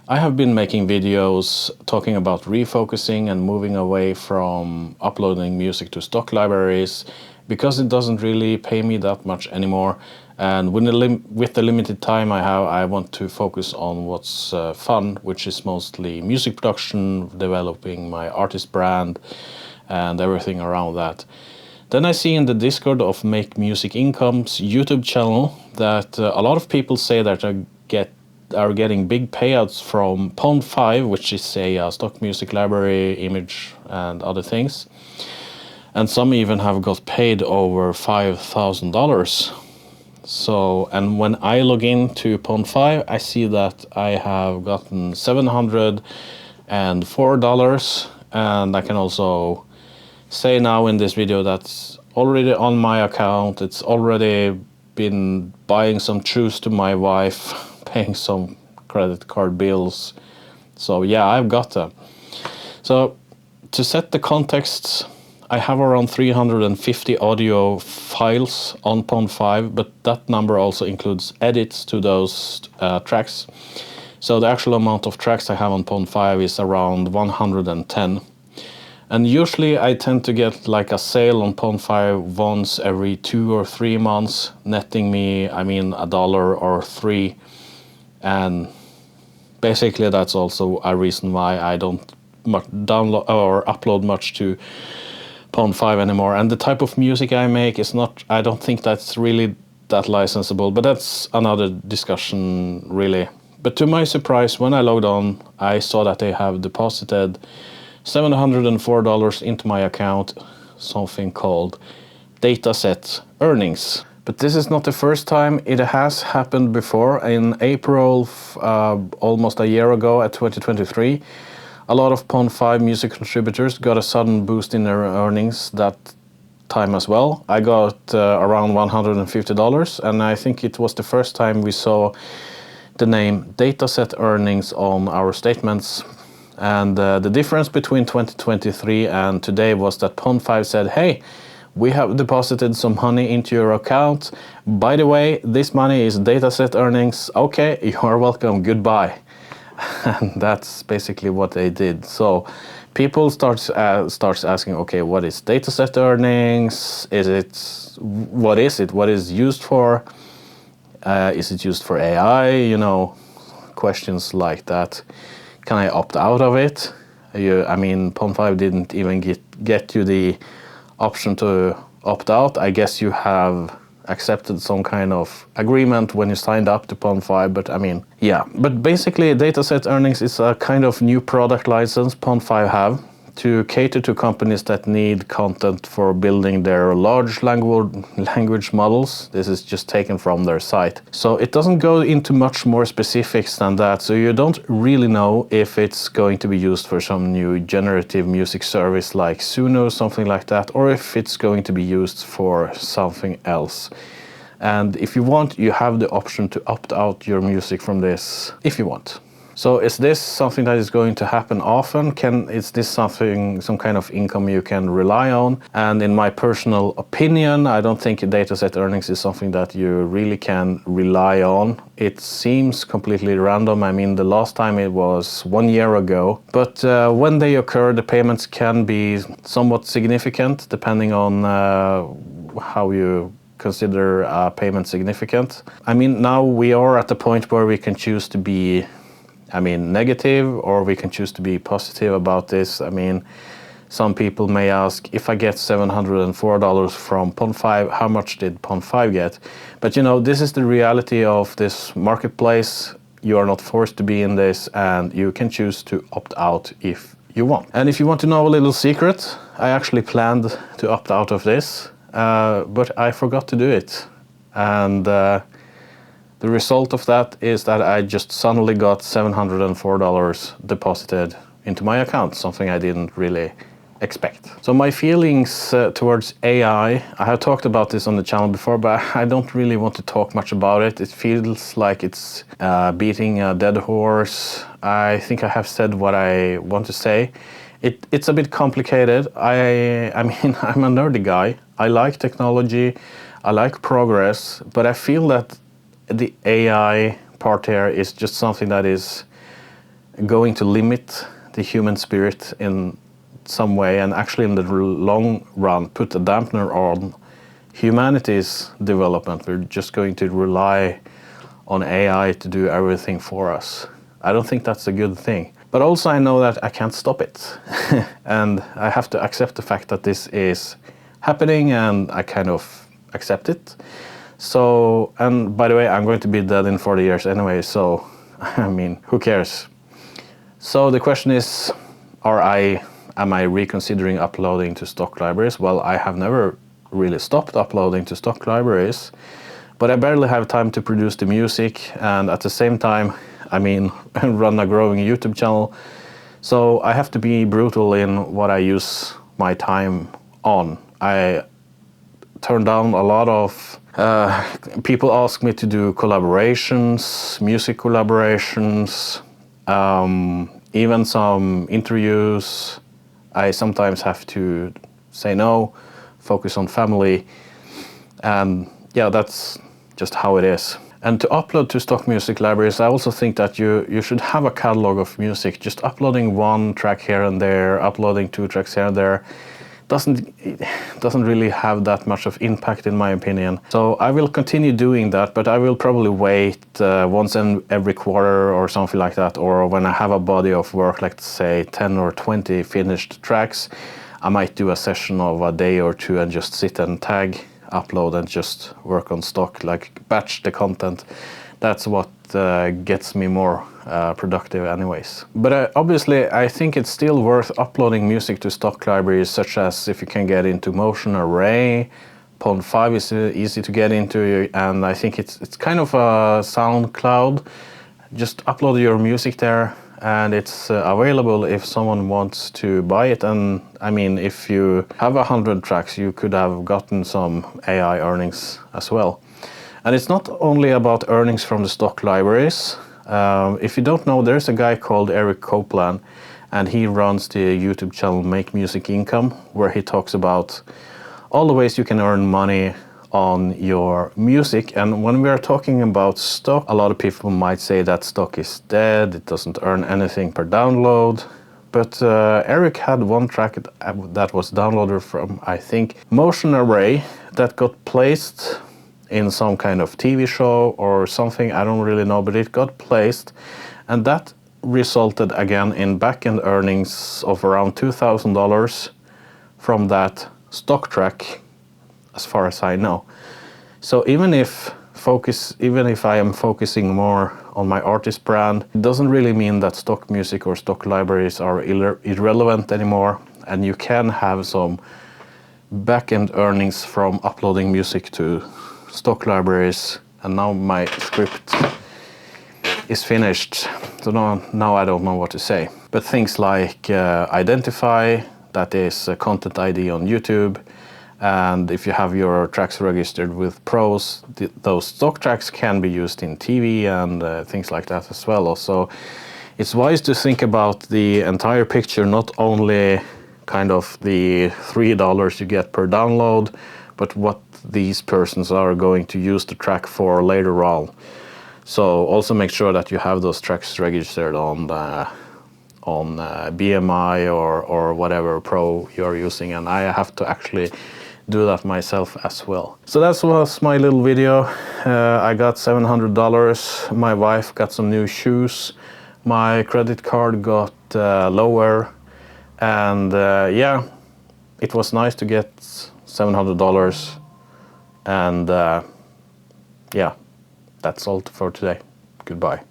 I have been making videos talking about refocusing and moving away from uploading music to stock libraries because it doesn't really pay me that much anymore. And with the limited time I have, I want to focus on what's fun, which is mostly music production, developing my artist brand, and everything around that. Then I see in the Discord of Make Music Income's YouTube channel that a lot of people say that are getting big payouts from Pond 5, which is a stock music library, image, and other things. And some even have got paid over $5,000. So, and when I log into Pond 5, I see that I have gotten $704, and I can also say now in this video that's already on my account. It's already been buying some shoes to my wife, paying some credit card bills. So yeah, I've got them. So to set the context, I have around 350 audio files on Pond 5, but that number also includes edits to those tracks. So the actual amount of tracks I have on Pond 5 is around 110. And usually I tend to get like a sale on Pond 5 once every 2 or 3 months, netting me, I mean, $1 or $3. And basically that's also a reason why I don't download or upload much to Pond 5 anymore. And the type of music I make is not, I don't think that's really that licensable, but that's another discussion really. But to my surprise, when I logged on, I saw that they have deposited $704 into my account, something called dataset earnings. But this is not the first time. It has happened before. In April, almost a year ago at 2023, a lot of Pond 5 music contributors got a sudden boost in their earnings that time as well. I got around $150, and I think it was the first time we saw the name dataset earnings on our statements. And the difference between 2023 and today was that Pond 5 said, hey, we have deposited some money into your account. By the way, this money is dataset earnings. Okay, you are welcome, goodbye. And that's basically what they did. So people starts asking, okay, what is dataset earnings? What is it? What is it used for? Is it used for AI? You know, questions like that. Can I opt out of it? I mean, Pond 5 didn't even get you the option to opt out. I guess you have accepted some kind of agreement when you signed up to Pond 5, but I mean, yeah. But basically, dataset earnings is a kind of new product license Pond 5 have to cater to companies that need content for building their large language models. This is just taken from their site. So it doesn't go into much more specifics than that. So you don't really know if it's going to be used for some new generative music service like Suno, something like that, or if it's going to be used for something else. And if you want, you have the option to opt out your music from this if you want. So is this something that is going to happen often? Is this some kind of income you can rely on? And in my personal opinion, I don't think dataset earnings is something that you really can rely on. It seems completely random. I mean, the last time it was 1 year ago. But when they occur, the payments can be somewhat significant depending on how you consider a payment significant. I mean, now we are at the point where we can choose to be negative, or we can choose to be positive about this. I mean, some people may ask, if I get $704 from Pond 5, how much did Pond 5 get? But you know, this is the reality of this marketplace. You are not forced to be in this, and you can choose to opt out if you want. And if you want to know a little secret, I actually planned to opt out of this, but I forgot to do it. And the result of that is that I just suddenly got $704 deposited into my account, something I didn't really expect. So my feelings towards AI, I have talked about this on the channel before, but I don't really want to talk much about it. It feels like it's beating a dead horse. I think I have said what I want to say. It's a bit complicated. I mean, I'm a nerdy guy. I like technology, I like progress, but I feel that the AI part here is just something that is going to limit the human spirit in some way, and actually in the long run put a dampener on humanity's development. We're just going to rely on AI to do everything for us. I don't think that's a good thing. But also I know that I can't stop it. And I have to accept the fact that this is happening, and I kind of accept it. So, and by the way, I'm going to be dead in 40 years anyway, so I mean, who cares? So the question is, am I reconsidering uploading to stock libraries? Well, I have never really stopped uploading to stock libraries, but I barely have time to produce the music, and at the same time, I mean, run a growing YouTube channel. So I have to be brutal in what I use my time on. I turn down a lot of people ask me to do collaborations, music collaborations, even some interviews. I sometimes have to say no, focus on family, and yeah, that's just how it is. And to upload to stock music libraries, I also think that you should have a catalog of music. Just uploading one track here and there, uploading 2 tracks here and there, doesn't really have that much of impact, in my opinion. So I will continue doing that, but I will probably wait once in every quarter or something like that, or when I have a body of work, like say 10 or 20 finished tracks, I might do a session of a day or 2 and just sit and tag, upload, and just work on stock, like batch the content. That's what gets me more productive anyways. But obviously I think it's still worth uploading music to stock libraries, such as if you can get into Motion Array. Pond 5 is easy to get into, and I think it's kind of a SoundCloud. Just upload your music there, and it's available if someone wants to buy it. And I mean, if you have 100 tracks, you could have gotten some AI earnings as well. And it's not only about earnings from the stock libraries. If you don't know, there's a guy called Eric Copeland, and he runs the YouTube channel Make Music Income, where he talks about all the ways you can earn money on your music. And when we are talking about stock, a lot of people might say that stock is dead, it doesn't earn anything per download. But Eric had one track that was downloaded from, I think, Motion Array, that got placed in some kind of TV show or something, I don't really know, but it got placed, and that resulted again in back-end earnings of around $2,000 from that stock track, as far as I know. So even if I am focusing more on my artist brand, it doesn't really mean that stock music or stock libraries are irrelevant anymore, and you can have some back-end earnings from uploading music to stock libraries. And now my script is finished, so now I don't know what to say. But things like identify, that is a content ID on YouTube, and if you have your tracks registered with pros, those stock tracks can be used in TV and things like that as well. Also, it's wise to think about the entire picture, not only kind of the $3 you get per download, but what these persons are going to use the track for later on. So also make sure that you have those tracks registered on BMI or whatever pro you're using, and I have to actually do that myself as well. So that was my little video. I got $700. My wife got some new shoes. My credit card got lower, and yeah, it was nice to get $700. And yeah, that's all for today. Goodbye.